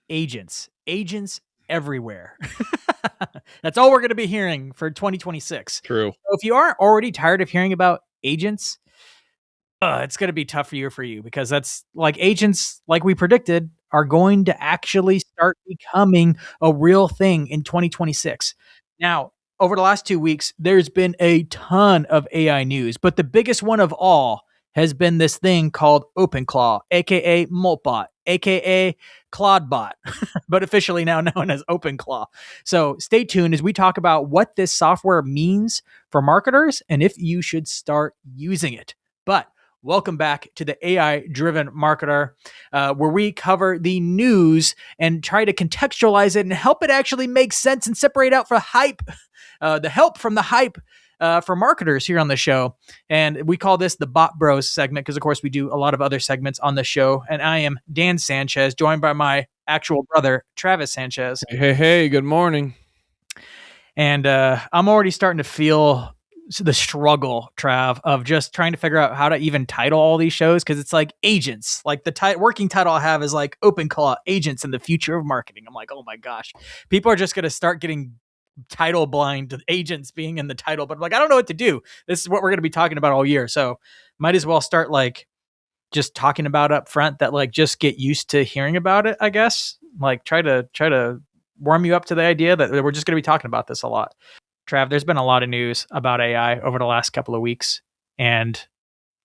Agents everywhere. That's all we're going to be hearing for 2026. True. So if you aren't already tired of hearing about agents, it's going to be tough for you because that's like agents, like we predicted, are going to actually start becoming a real thing in 2026. Now, over the last 2 weeks, there's been a ton of AI news, but the biggest one of all has been this thing called OpenClaw, aka MoltBot, aka ClawdBot, but officially now known as OpenClaw. So stay tuned as we talk about what this software means for marketers and if you should start using it. But welcome back to the AI-driven marketer, where we cover the news and try to contextualize it and help it actually make sense and separate out for hype, the help from the hype for marketers here on the show. And we call this the Bot Bros segment because, of course, we do a lot of other segments on the show. And I am Dan Sanchez, joined by my actual brother, Travis Sanchez. Hey, good morning. And I'm already starting to feel the struggle, Trav, of just trying to figure out how to even title all these shows, because it's like agents. Like the working title I have is like OpenClaw, Agents in the Future of Marketing. I'm like, oh my gosh, people are just going to start getting title blind to agents being in the title. But I'm like, I don't know what to do. This is what we're going to be talking about all year. So might as well start like just talking about up front that like just get used to hearing about it, I guess. Like try to warm you up to the idea that we're just going to be talking about this a lot. Trav, there's been a lot of news about AI over the last couple of weeks, and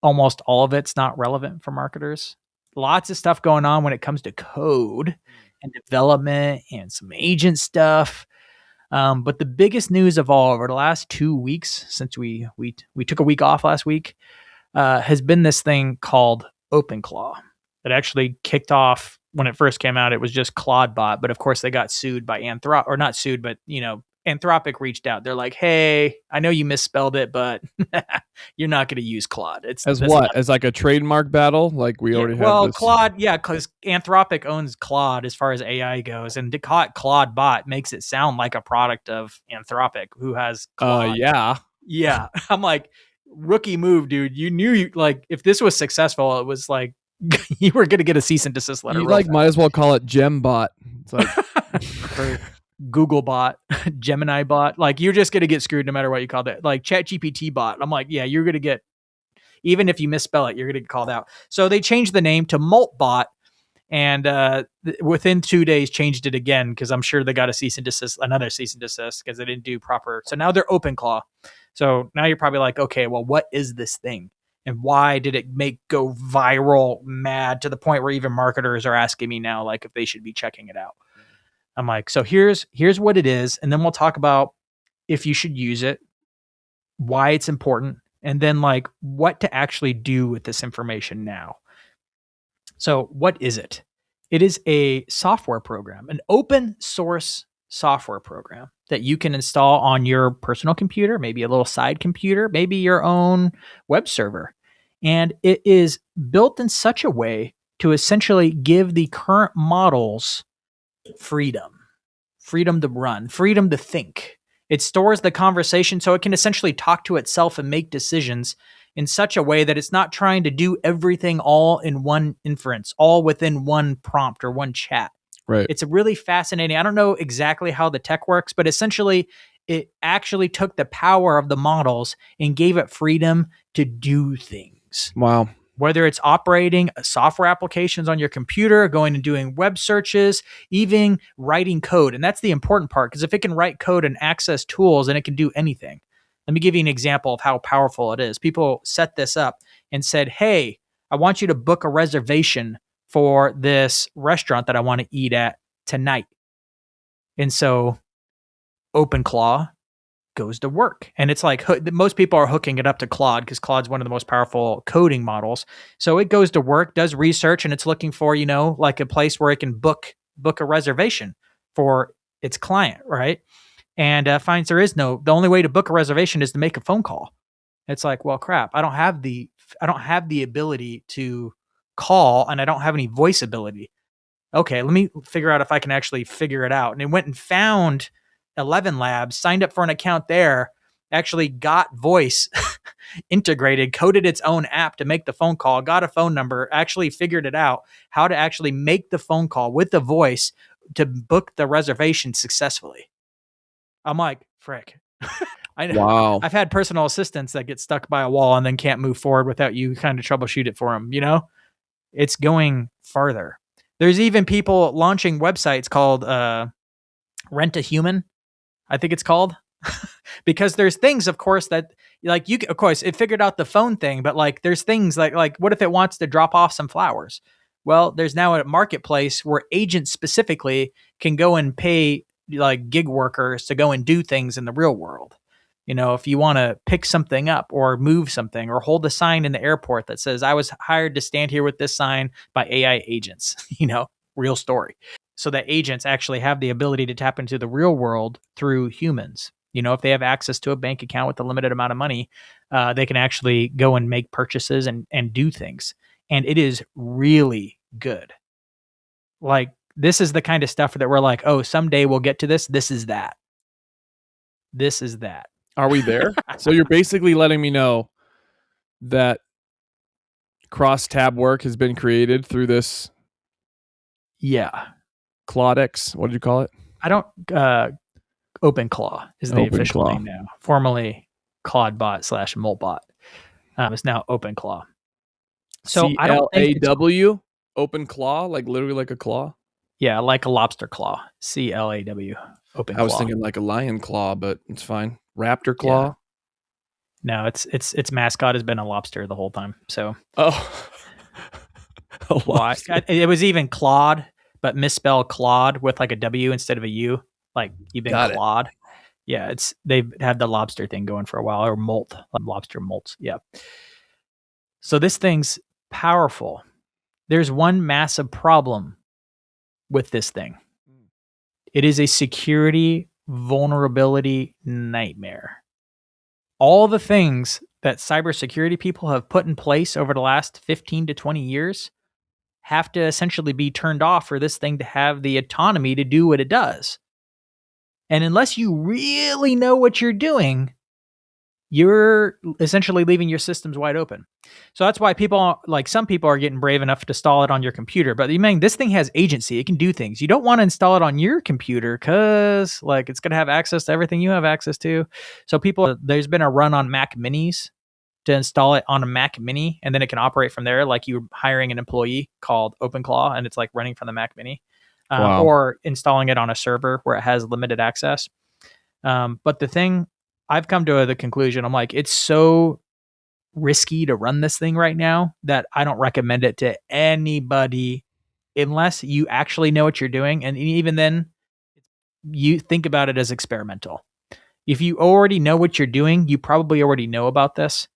almost all of it's not relevant for marketers. Lots of stuff going on when it comes to code and development and some agent stuff. But the biggest news of all over the last 2 weeks, since we took a week off last week, has been this thing called OpenClaw. It actually kicked off when it first came out. It was just ClawdBot, but of course they got sued by Anthropic, or not sued, but Anthropic reached out. They're like, "Hey, I know you misspelled it, but you're not going to use Claude." As like a trademark battle? Like we already have this. Well, Claude, yeah, because Anthropic owns Claude as far as AI goes, and to call it ClawdBot makes it sound like a product of Anthropic, who has Claude. Yeah. I'm like, rookie move, dude. You knew if this was successful, it was like you were going to get a cease and desist letter. You might as well call it GemBot. It's like Google bot, Gemini bot, like you're just going to get screwed no matter what you call it. Like ChatGPT bot. I'm like, yeah, you're going to get, even if you misspell it, you're going to get called out. So they changed the name to MoltBot, and within 2 days changed it again, because I'm sure they got another cease and desist because they didn't do proper. So now they're OpenClaw. So now you're probably like, okay, well, what is this thing? And why did it go viral mad to the point where even marketers are asking me now, like, if they should be checking it out? I'm like, so here's what it is. And then we'll talk about if you should use it, why it's important, and then like what to actually do with this information now. So what is it? It is a software program, an open source software program that you can install on your personal computer, maybe a little side computer, maybe your own web server. And it is built in such a way to essentially give the current models freedom to run, freedom to think. It stores the conversation so it can essentially talk to itself and make decisions in such a way that it's not trying to do everything all in one inference, all within one prompt or one chat. Right. It's a really fascinating. I don't know exactly how the tech works, but essentially it actually took the power of the models and gave it freedom to do things. Wow. Whether it's operating software applications on your computer, going and doing web searches, even writing code. And that's the important part, because if it can write code and access tools, then it can do anything. Let me give you an example of how powerful it is. People set this up and said, hey, I want you to book a reservation for this restaurant that I want to eat at tonight. And so OpenClaw goes to work. And it's like most people are hooking it up to Claude because Claude's one of the most powerful coding models. So it goes to work, does research, and it's looking for, like a place where it can book a reservation for its client, right? And finds the only way to book a reservation is to make a phone call. It's like, well, crap, I don't have the ability to call, and I don't have any voice ability. Okay, let me figure out if I can actually figure it out. And it went and found ElevenLabs, signed up for an account there, actually got voice integrated, coded its own app to make the phone call, got a phone number, actually figured it out how to actually make the phone call with the voice to book the reservation successfully. I'm like, frick. Wow. I've had personal assistants that get stuck by a wall and then can't move forward without you kind of troubleshoot it for them. It's going farther. There's even people launching websites called Rent a Human, I think it's called. Because there's things, of course, that like of course, it figured out the phone thing, but like there's things like what if it wants to drop off some flowers? Well, there's now a marketplace where agents specifically can go and pay like gig workers to go and do things in the real world. If you want to pick something up or move something or hold a sign in the airport that says, I was hired to stand here with this sign by AI agents, real story. So that agents actually have the ability to tap into the real world through humans. If they have access to a bank account with a limited amount of money, they can actually go and make purchases and do things. And it is really good. Like, this is the kind of stuff that we're like, oh, someday we'll get to this. This is that. This is that. Are we there? So you're basically letting me know that cross-tab work has been created through this. Yeah. Clawdex. What did you call it? I don't. OpenClaw is the official name now. Formerly ClawdBot / MoltBot. It's now OpenClaw. So I don't think CLAW OpenClaw, like literally like a claw. Yeah, like a lobster claw. CLAW OpenClaw. I was thinking like a lion claw, but it's fine. Raptor claw. Yeah. No, its mascot has been a lobster the whole time. So it was even Clawde, but misspelled Claude with like a W instead of a U. Like you've been Clawde. Yeah, they've had the lobster thing going for a while, or Molt, lobster Molt. Yeah. So this thing's powerful. There's one massive problem with this thing. It is a security vulnerability nightmare. All the things that cybersecurity people have put in place over the last 15 to 20 years have to essentially be turned off for this thing to have the autonomy to do what it does. And unless you really know what you're doing, you're essentially leaving your systems wide open. So that's why some people are getting brave enough to install it on your computer. But this thing has agency. It can do things. You don't want to install it on your computer because it's going to have access to everything you have access to. So there's been a run on Mac Minis to install it on a Mac Mini, and then it can operate from there like you're hiring an employee called OpenClaw, and it's like running from the Mac Mini. Wow. Or installing it on a server where it has limited access. But the thing, I've come to the conclusion, I'm like, it's so risky to run this thing right now that I don't recommend it to anybody unless you actually know what you're doing. And even then, you think about it as experimental. If you already know what you're doing, you probably already know about this.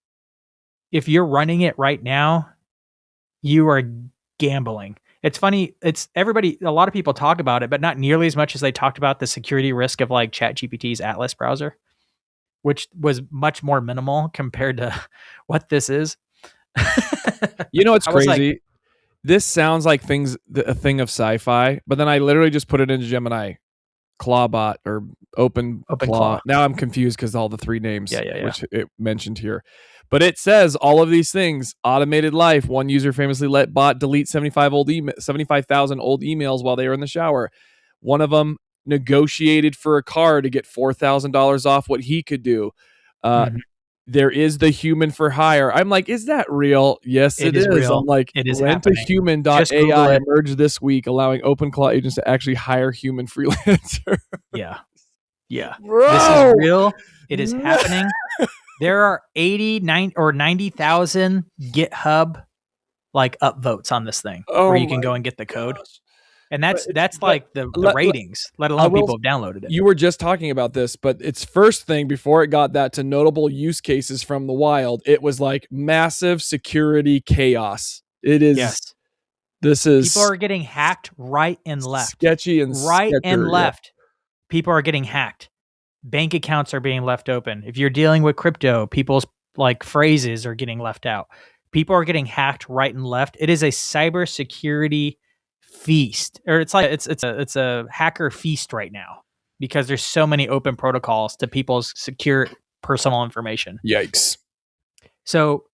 If you're running it right now, you are gambling. It's funny. A lot of people talk about it, but not nearly as much as they talked about the security risk of like ChatGPT's Atlas browser, which was much more minimal compared to what this is. It's crazy. This sounds like a thing of sci-fi, but then I literally just put it into Gemini, ClawBot or OpenClaw. Now I'm confused because all the three names which it mentioned here. But it says all of these things: automated life. One user famously let bot delete 75,000 old emails while they were in the shower. One of them negotiated for a car to get $4,000 off what he could do. There is the human for hire. I'm like, is that real? Yes, it is. Real. I'm like, it is rentahuman.ai emerged this week, allowing OpenClaw agents to actually hire human freelancers. Yeah. Bro! This is real. It is happening. There are 89 or 90,000 GitHub upvotes on this thing where you can go and get the code. And that's the ratings, let alone people have downloaded it. You were just talking about this, but its first thing before it got that to notable use cases from the wild, it was like massive security chaos. It is. Yes. This is. People are getting hacked right and left. Sketchy and right and left. People are getting hacked. Bank accounts are being left open. If you're dealing with crypto, people's phrases are getting left out. People are getting hacked right and left. It is a cybersecurity feast, or it's a hacker feast right now because there's so many open protocols to people's personal information. Yikes. So,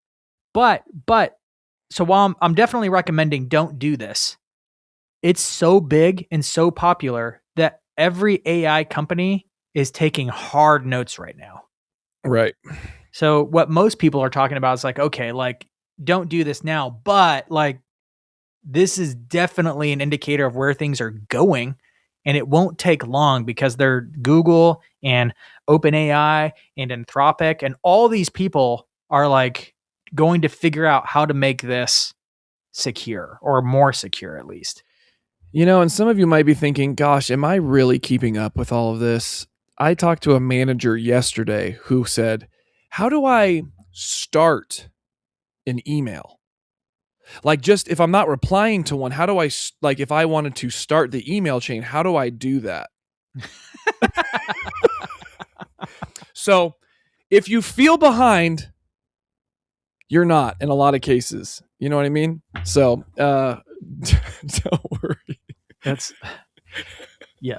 so while I'm definitely recommending don't do this, it's so big and so popular that every AI company is taking hard notes right now. Right. So what most people are talking about is like, okay, like don't do this now, but like this is definitely an indicator of where things are going, and it won't take long because they're Google and OpenAI and Anthropic and all these people are like going to figure out how to make this secure, or more secure at least. And some of you might be thinking, gosh, am I really keeping up with all of this? I talked to a manager yesterday who said, how do I start an email? Like, just if I'm not replying to one, how do I, like, if I wanted to start the email chain, how do I do that? So if you feel behind, you're not in a lot of cases. You know what I mean? So don't worry. That's yeah.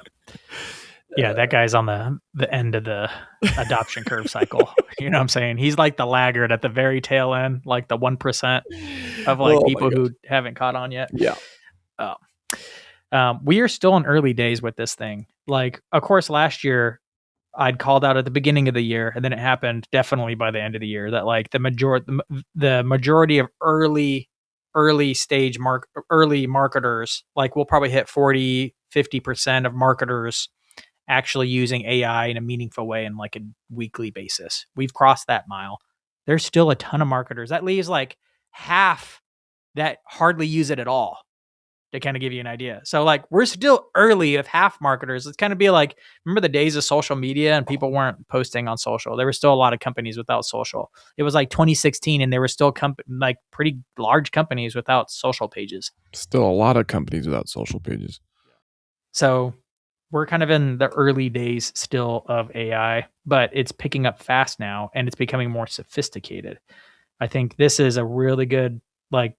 That guy's on the end of the adoption curve cycle. You know what I'm saying? He's like the laggard at the very tail end, like the 1% of like people who haven't caught on yet. Yeah. We are still in early days with this thing. Like, of course, last year I'd called out at the beginning of the year, and then it happened definitely by the end of the year that like the majority of early stage early marketers, like we'll probably hit 40-50% of marketers actually using AI in a meaningful way in like a weekly basis. We've crossed that mile. There's still a ton of marketers. That leaves like half that hardly use it at all, to kind of give you an idea. So like we're still early of half marketers. It's kind of be like, remember the days of social media and people weren't posting on social. There were still a lot of companies without social. It was like 2016 and there were still like pretty large companies without social pages. Still a lot of companies without social pages. So we're kind of in the early days still of AI, but it's picking up fast now and it's becoming more sophisticated. I think this is a really good, like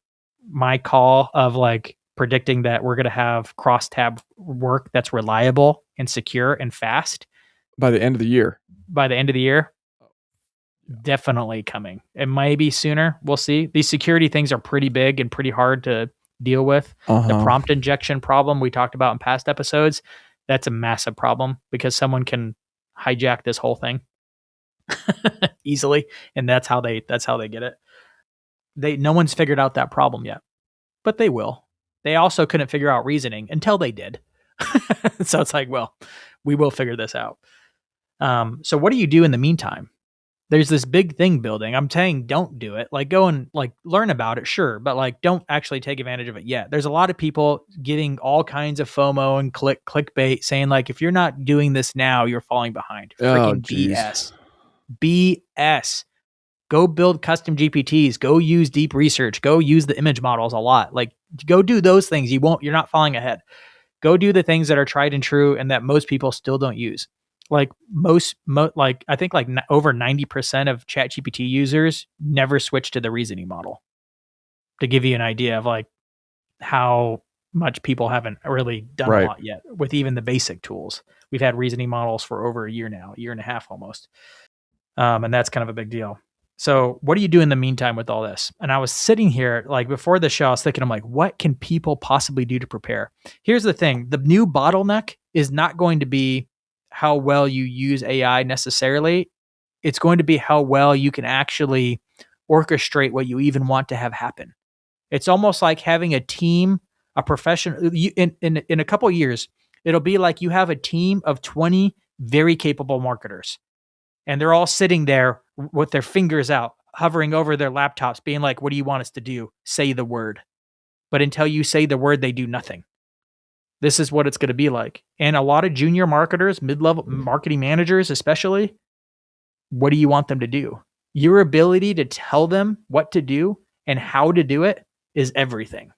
my call of like predicting that we're going to have cross-tab work that's reliable and secure and fast. By the end of the year. Definitely coming. It might be sooner. We'll see. These security things are pretty big and pretty hard to deal with. The prompt injection problem we talked about in past episodes, that's a massive problem because someone can hijack this whole thing easily, and that's how they get it. No one's figured out that problem yet, but they will. They also couldn't figure out reasoning until they did. So it's like, well, we will figure this out. So what do you do in the meantime? There's this big thing building. I'm saying don't do it. Like go and like learn about it, sure, but like don't actually take advantage of it yet. There's a lot of people getting all kinds of FOMO and clickbait saying like, if you're not doing this now, you're falling behind. Freaking BS. Go build custom GPTs. Go use deep research. Go use the image models a lot. Like go do those things. You're not falling ahead. Go do the things that are tried and true and that most people still don't use. Like like I think like over 90% of ChatGPT users never switch to the reasoning model. To give you an idea of like how much people haven't really done a lot yet with even the basic tools. We've had reasoning models for over a year now, a year and a half almost. And that's kind of a big deal. So what do you do in the meantime with all this? And I was sitting here, like before the show, I was thinking, I'm like, what can people possibly do to prepare? Here's the thing. The new bottleneck is not going to be how well you use AI necessarily. It's going to be how well you can actually orchestrate what you even want to have happen. It's almost like having a team, a professional, in a couple of years, it'll be like you have a team of 20 very capable marketers. And they're all sitting there with their fingers out, hovering over their laptops, being like, what do you want us to do? Say the word. But until you say the word, they do nothing. This is what it's going to be like. And a lot of junior marketers, mid-level marketing managers especially, what do you want them to do? Your ability to tell them what to do and how to do it is everything.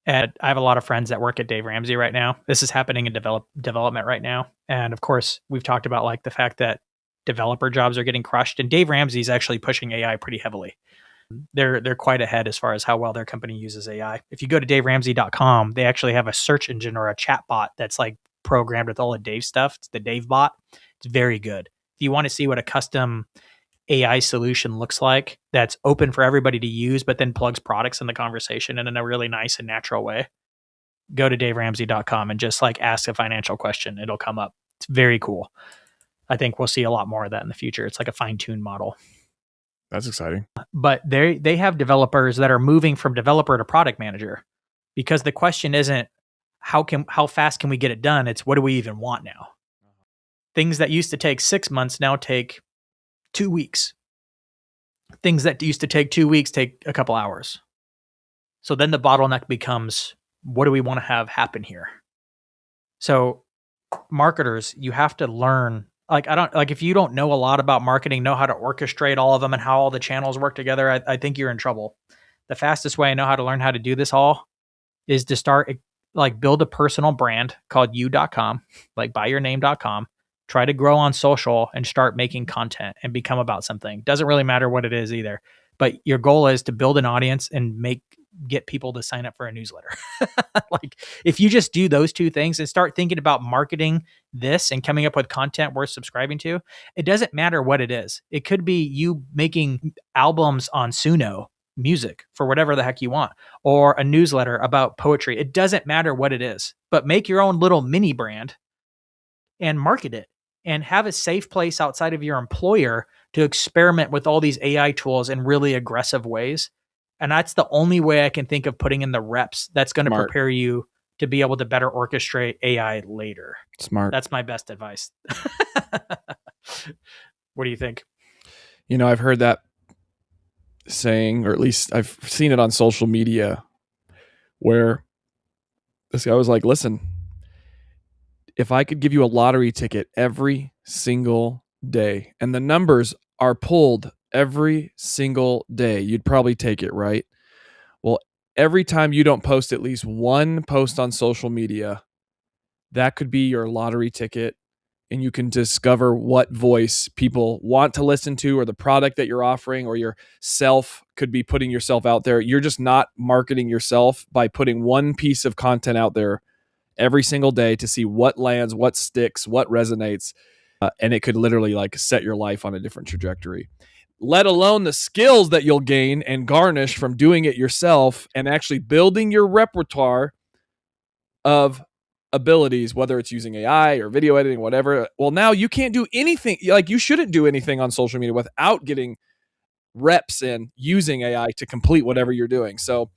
And I have a lot of friends that work at Dave Ramsey right now. This is happening in development right now. And of course, we've talked about like the fact that developer jobs are getting crushed, and Dave Ramsey is actually pushing AI pretty heavily. They're quite ahead as far as how well their company uses AI. If you go to daveramsey.com, they actually have a search engine or a chat bot that's like programmed with all the Dave stuff. It's the Dave bot. It's very good. If you want to see what a custom AI solution looks like that's open for everybody to use, but then plugs products in the conversation and in a really nice and natural way, go to daveramsey.com and just like ask a financial question. It'll come up. It's very cool. I think we'll see a lot more of that in the future. It's like a fine-tuned model. That's exciting. But they have developers that are moving from developer to product manager, because the question isn't how fast can we get it done? It's what do we even want now? Things that used to take 6 months now take 2 weeks. Things that used to take 2 weeks take a couple hours. So then the bottleneck becomes, what do we want to have happen here? So marketers, you have to learn. If you don't know a lot about marketing, know how to orchestrate all of them and how all the channels work together, I think you're in trouble. The fastest way I know how to learn how to do this all is to start, build a personal brand called you.com, like buyyourname.com. Try to grow on social and start making content and become about something. Doesn't really matter what it is either. But your goal is to build an audience and get people to sign up for a newsletter. If you just do those two things and start thinking about marketing this and coming up with content worth subscribing to, it doesn't matter what it is. It could be you making albums on Suno music for whatever the heck you want, or a newsletter about poetry. It doesn't matter what it is, but make your own little mini brand and market it and have a safe place outside of your employer to experiment with all these AI tools in really aggressive ways. And that's the only way I can think of putting in the reps that's going to prepare you to be able to better orchestrate AI later. Smart. That's my best advice. What do you think? I've heard that saying, or at least I've seen it on social media, where this guy was like, listen, if I could give you a lottery ticket every single day and the numbers are pulled every single day, you'd probably take it, right? Well, every time you don't post at least one post on social media, that could be your lottery ticket, and you can discover what voice people want to listen to, or the product that you're offering, or yourself could be putting yourself out there. You're just not marketing yourself by putting one piece of content out there every single day to see what lands, what sticks, what resonates. And it could literally set your life on a different trajectory, let alone the skills that you'll gain and garnish from doing it yourself and actually building your repertoire of abilities, whether it's using AI or video editing, whatever. Well, now you can't do anything. You shouldn't do anything on social media without getting reps in using AI to complete whatever you're doing. So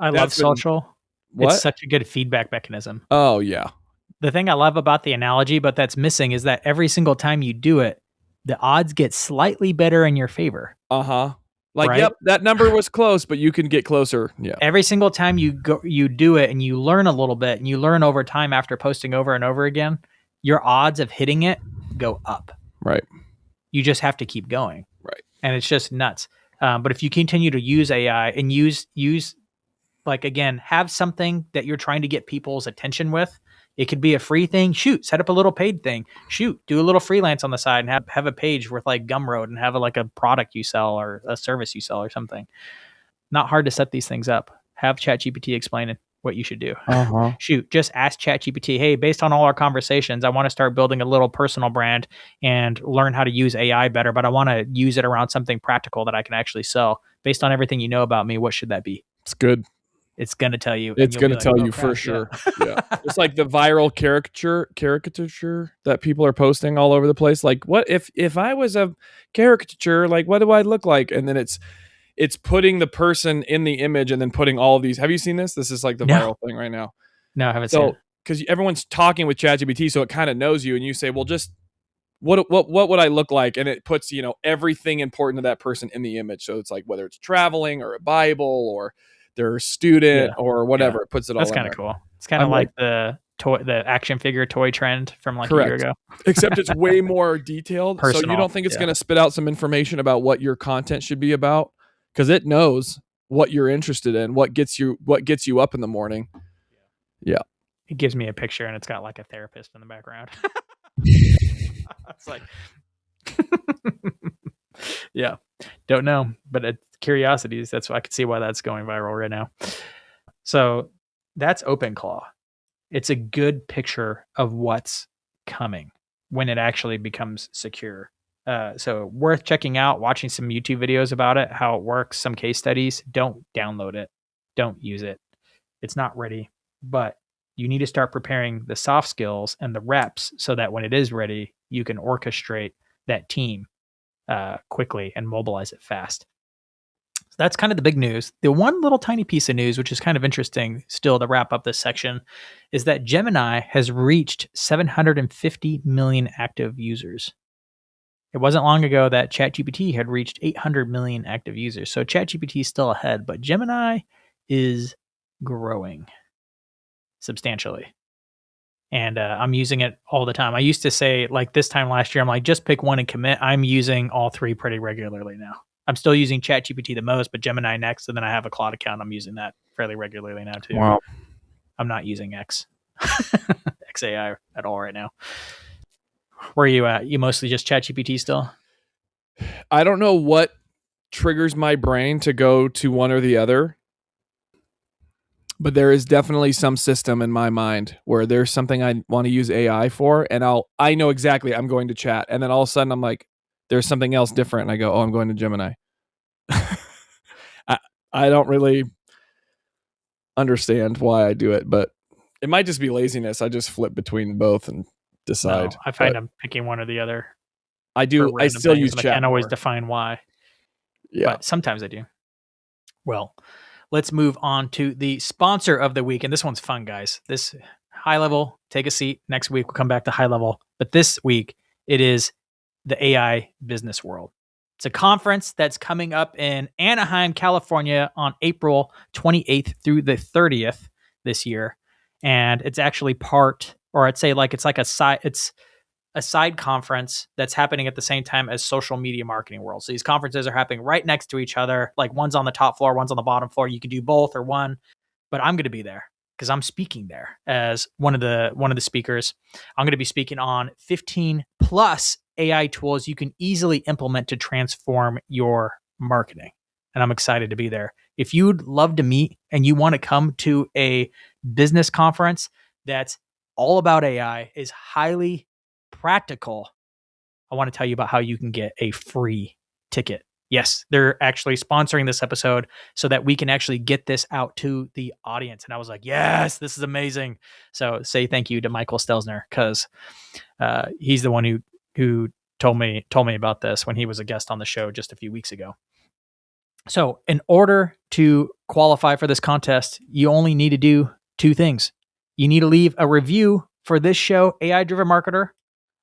I love social. It's such a good feedback mechanism. Oh, yeah. The thing I love about the analogy, but that's missing, is that every single time you do it, the odds get slightly better in your favor. Uh-huh. Yep, that number was close, but you can get closer. Yeah. Every single time you do it and you learn a little bit and you learn over time after posting over and over again, your odds of hitting it go up. Right. You just have to keep going. Right. And it's just nuts. But if you continue to use AI and use again, have something that you're trying to get people's attention with. It could be a free thing. Shoot, set up a little paid thing. Shoot, do a little freelance on the side and have a page with Gumroad and have a product you sell or a service you sell or something. Not hard to set these things up. Have ChatGPT explain what you should do. Uh-huh. Shoot, just ask ChatGPT, hey, based on all our conversations, I want to start building a little personal brand and learn how to use AI better, but I want to use it around something practical that I can actually sell. Based on everything you know about me, what should that be? It's good. It's going to tell you. It's going to tell you for sure. Yeah. It's like the viral caricature that people are posting all over the place. What if I was a caricature, what do I look like? And then it's putting the person in the image and then putting all of these. Have you seen this? This is the viral thing right now. No, I haven't seen it. Because everyone's talking with ChatGPT, so it kind of knows you, and you say, well, just what would I look like? And it puts, everything important to that person in the image. So it's whether it's traveling or a Bible or their student or whatever, it puts it all. That's kind of cool. It's kind of like the action figure toy trend from a year ago. Except it's way more detailed. Personal. So you don't think it's going to spit out some information about what your content should be about? Because it knows what you're interested in, what gets you up in the morning. Yeah. It gives me a picture and it's got a therapist in the background. It's yeah, don't know, but curiosities. That's why I can see why that's going viral right now. So that's OpenClaw. It's a good picture of what's coming. when it actually becomes secure. So worth checking out, watching some YouTube videos about it, how it works, some case studies. Don't download it. Don't use it. It's not ready, but you need to start preparing the soft skills and the reps so that when it is ready, you can orchestrate that team quickly and mobilize it fast. So that's kind of the big news. The one little tiny piece of news, which is kind of interesting still to wrap up this section, is that Gemini has reached 750 million active users. It wasn't long ago that ChatGPT had reached 800 million active users. So ChatGPT is still ahead, but Gemini is growing substantially. And I'm using it all the time. I used to say, like this time last year, I'm like, just pick one and commit. I'm using all three pretty regularly now. I'm still using ChatGPT the most, but Gemini next. And then I have a Claude account. I'm using that fairly regularly now too. Wow. I'm not using XAI at all right now. Where are you at? You mostly just ChatGPT still? I don't know what triggers my brain to go to one or the other, but there is definitely some system in my mind where there's something I want to use AI for, and I know exactly I'm going to chat, and then all of a sudden I'm like, there's something else different, and I go, oh, I'm going to Gemini. I don't really understand why I do it, but it might just be laziness. I just flip between both and decide. No, I find I'm picking one or the other. I do. I still use chat. I can't always define why. Yeah, but sometimes I do. Well, let's move on to the sponsor of the week, and this one's fun, guys. This high level. Take a seat. Next week we'll come back to high level, but this week it is the AI Business World. It's a conference that's coming up in Anaheim, California on April 28th through the 30th this year. And it's actually it's a side conference that's happening at the same time as Social Media Marketing World. So these conferences are happening right next to each other. Like one's on the top floor, one's on the bottom floor. You could do both or one, but I'm going to be there because I'm speaking there as one of the speakers. I'm going to be speaking on 15 plus AI tools you can easily implement to transform your marketing. And I'm excited to be there. If you'd love to meet and you want to come to a business conference that's all about AI, is highly practical, I want to tell you about how you can get a free ticket. Yes, they're actually sponsoring this episode so that we can actually get this out to the audience. And I was like, yes, this is amazing. So say thank you to Michael Stelzner because he's the one who told me about this when he was a guest on the show just a few weeks ago. So in order to qualify for this contest, you only need to do two things. You need to leave a review for this show, AI Driven Marketer,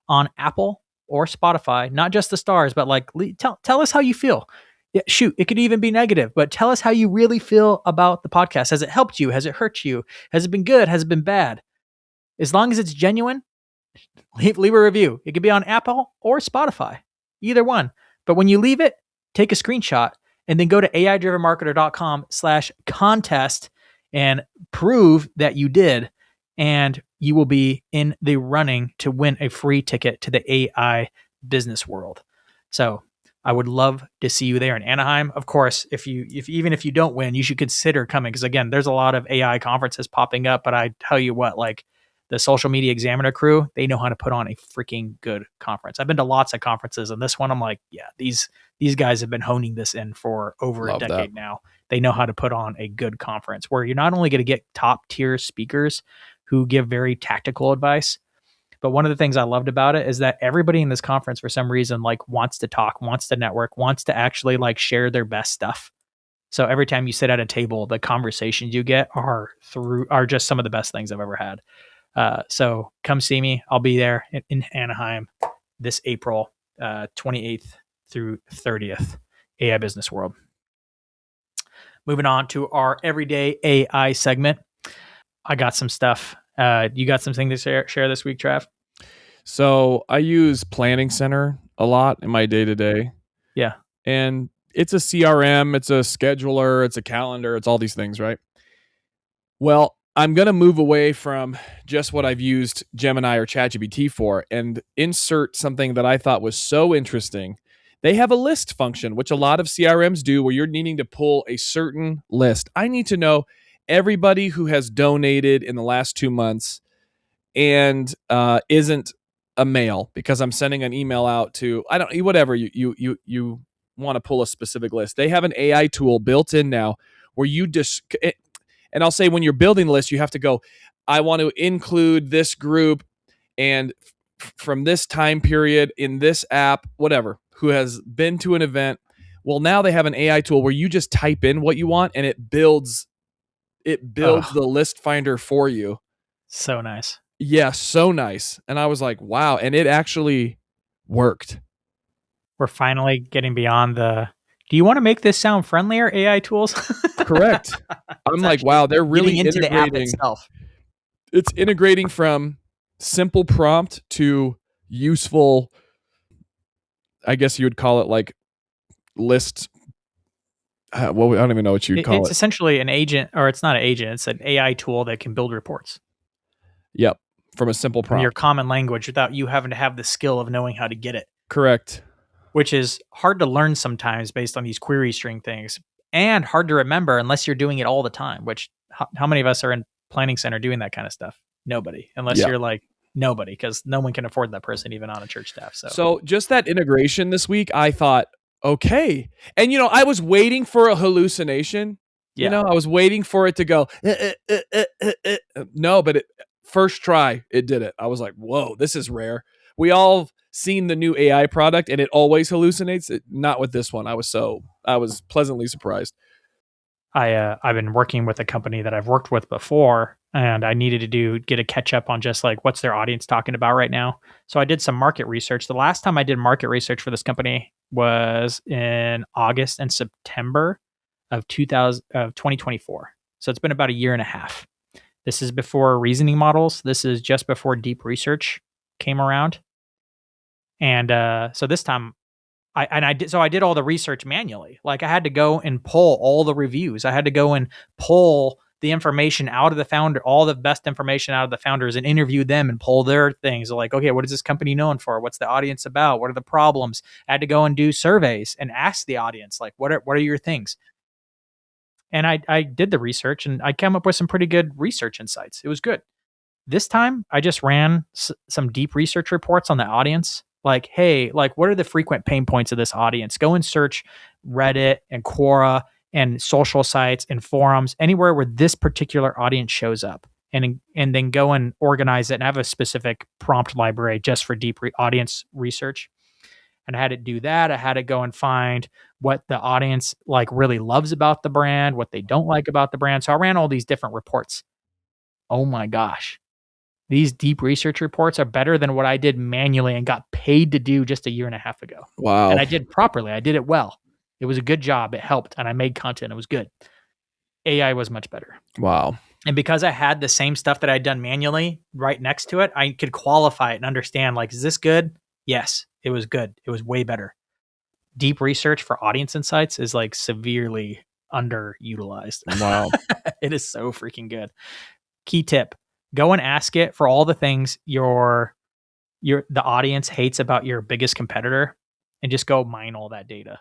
on Apple or Spotify, not just the stars, but like tell us how you feel. Yeah, shoot, it could even be negative, but tell us how you really feel about the podcast. Has it helped you? Has it hurt you? Has it been good? Has it been bad? As long as it's genuine, leave a review. It could be on Apple or Spotify, either one. But when you leave it, take a screenshot and then go to aidrivenmarketer.com/contest and prove that you did. And you will be in the running to win a free ticket to the AI Business World. So I would love to see you there in Anaheim. Of course, even if you don't win, you should consider coming because again, there's a lot of AI conferences popping up. But I tell you what, like the Social Media Examiner crew, they know how to put on a freaking good conference. I've been to lots of conferences, and this one, I'm like, yeah, these guys have been honing this in for over a decade now. They know how to put on a good conference where you're not only going to get top tier speakers who give very tactical advice. But one of the things I loved about it is that everybody in this conference, for some reason, like wants to talk, wants to network, wants to actually like share their best stuff. So every time you sit at a table, the conversations you get are just some of the best things I've ever had. So come see me. I'll be there in Anaheim this April 28th through 30th, AI Business World. Moving on to our everyday AI segment. I got some stuff. You got something to share this week, Trav? So I use Planning Center a lot in my day-to-day. Yeah. And it's a CRM, it's a scheduler, it's a calendar, it's all these things, right? Well, I'm going to move away from just what I've used Gemini or ChatGPT for and insert something that I thought was so interesting. They have a list function, which a lot of CRMs do, where you're needing to pull a certain list. I need to know everybody who has donated in the last 2 months and isn't a mail because I'm sending an email out to, I don't, whatever you want to pull a specific list. They have an AI tool built in now where you and I'll say when you're building the list, you have to go, I want to include this group and from this time period in this app, whatever, who has been to an event. Well, now they have an AI tool where you just type in what you want and it builds the list finder for you. So nice. Yeah, so nice. And I was like, wow. And it actually worked. We're finally getting beyond the, do you want to make this sound friendlier, AI tools? Correct. I'm like, wow, they're really into integrating the app itself. It's integrating from simple prompt to useful, I guess you would call it like list. Well, I don't even know what you'd call it. It's essentially an agent, or it's not an agent. It's an AI tool that can build reports. Yep. From a simple prompt. From your common language without you having to have the skill of knowing how to get it. Correct. Which is hard to learn sometimes based on these query string things and hard to remember unless you're doing it all the time, which how many of us are in planning center doing that kind of stuff? Nobody, unless you're like nobody, because no one can afford that person even on a church staff. So just that integration this week, I thought, okay. And, I was waiting for a hallucination. Yeah. I was waiting for it to go, no, but first try, it did it. I was like, whoa, this is rare. We all seen the new AI product and it always hallucinates. Not with this one. I was pleasantly surprised. I've been working with a company that I've worked with before, and I needed to get a catch up on just like what's their audience talking about right now. So I did some market research. The last time I did market research for this company was in August and September of 2024. So it's been about a year and a half. This is before reasoning models. This is just before deep research came around. And so this time I did all the research manually. Like I had to go and pull all the reviews. I had to go and pull the information out of the founder, all the best information out of the founders, and interview them and pull their things. Like, okay, what is this company known for? What's the audience about? What are the problems? I had to go and do surveys and ask the audience, like, what are your things? And I did the research and I came up with some pretty good research insights. It was good. This time I just ran some deep research reports on the audience. Like, hey, like what are the frequent pain points of this audience? Go and search Reddit and Quora and social sites and forums, anywhere where this particular audience shows up, and then go and organize it and have a specific prompt library just for deep audience research. And I had to do that. I had to go and find what the audience like really loves about the brand, what they don't like about the brand. So I ran all these different reports. Oh my gosh. These deep research reports are better than what I did manually and got paid to do just a year and a half ago. Wow. And I did properly. I did it well. It was a good job. It helped. And I made content. It was good. AI was much better. Wow. And because I had the same stuff that I'd done manually right next to it, I could qualify it and understand, like, is this good? Yes, it was good. It was way better. Deep research for audience insights is like severely underutilized. Wow. It is so freaking good. Key tip. Go and ask it for all the things the audience hates about your biggest competitor, and just go mine all that data.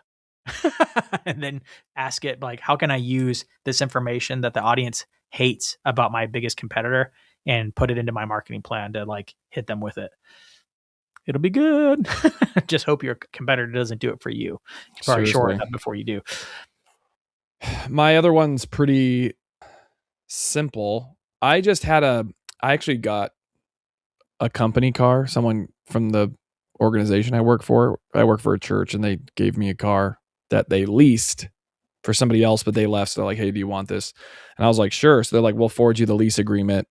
And then ask it, like, how can I use this information that the audience hates about my biggest competitor and put it into my marketing plan to like hit them with it. It'll be good. Just hope your competitor doesn't do it for you. Probably short that before you do. My other one's pretty simple. I actually got a company car. Someone from the organization I work for a church, and they gave me a car that they leased for somebody else, but they left. So they're like, hey, do you want this? And I was like, sure. So they're like, we'll forward you the lease agreement.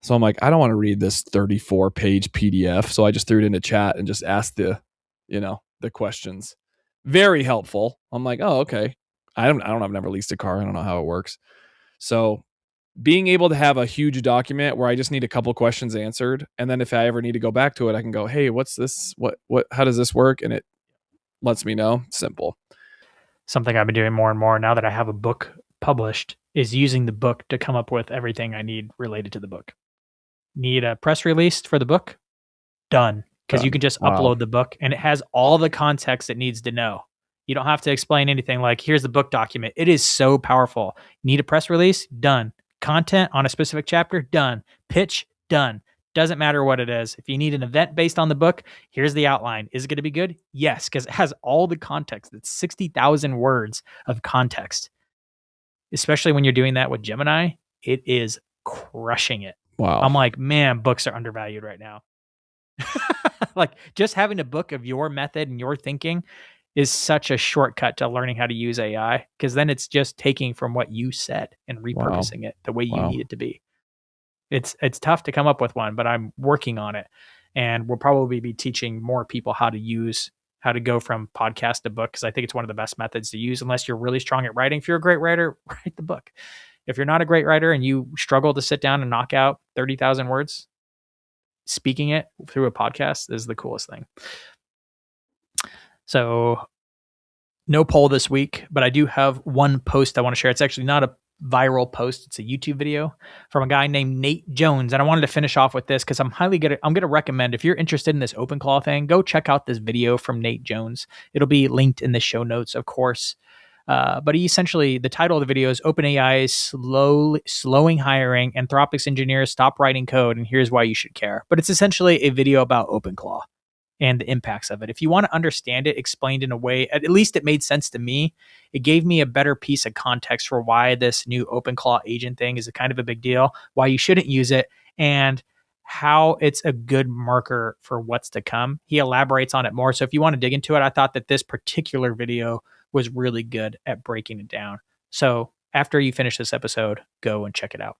So I'm like, I don't want to read this 34-page PDF. So I just threw it into chat and just asked the questions. Very helpful. I'm like, oh, okay. I've never leased a car. I don't know how it works. So being able to have a huge document where I just need a couple questions answered, and then if I ever need to go back to it, I can go, hey, what's this? How does this work? And it lets me know. Simple. Something I've been doing more and more now that I have a book published is using the book to come up with everything I need related to the book. Need a press release for the book? Done. Because you can just upload the book and it has all the context it needs to know. You don't have to explain anything like, here's the book document. It is so powerful. Need a press release? Done. Content on a specific chapter? Done. Pitch? Done. Doesn't matter what it is. If you need an event based on the book, here's the outline. Is it going to be good? Yes, because it has all the context. It's 60,000 words of context. Especially when you're doing that with Gemini, it is crushing it. Wow. I'm like, man, books are undervalued right now. Like just having a book of your method and your thinking is such a shortcut to learning how to use AI, because then it's just taking from what you said and repurposing it the way you need it to be. It's tough to come up with one, but I'm working on it, and we'll probably be teaching more people how to go from podcast to book, because I think it's one of the best methods to use unless you're really strong at writing. If you're a great writer, write the book. If you're not a great writer and you struggle to sit down and knock out 30,000 words, speaking it through a podcast is the coolest thing. So no poll this week, but I do have one post I want to share. It's actually not a viral post. It's a YouTube video from a guy named Nate Jones. And I wanted to finish off with this because I'm going to recommend, if you're interested in this OpenClaw thing, go check out this video from Nate Jones. It'll be linked in the show notes, of course. But he essentially, the title of the video is OpenAI is slowing hiring. Anthropic's engineers stop writing code, and here's why you should care. But it's essentially a video about OpenClaw and the impacts of it. If you want to understand it explained in a way, at least it made sense to me. It gave me a better piece of context for why this new OpenClaw agent thing is a kind of a big deal, why you shouldn't use it, and how it's a good marker for what's to come. He elaborates on it more. So if you want to dig into it, I thought that this particular video was really good at breaking it down. So after you finish this episode, go and check it out.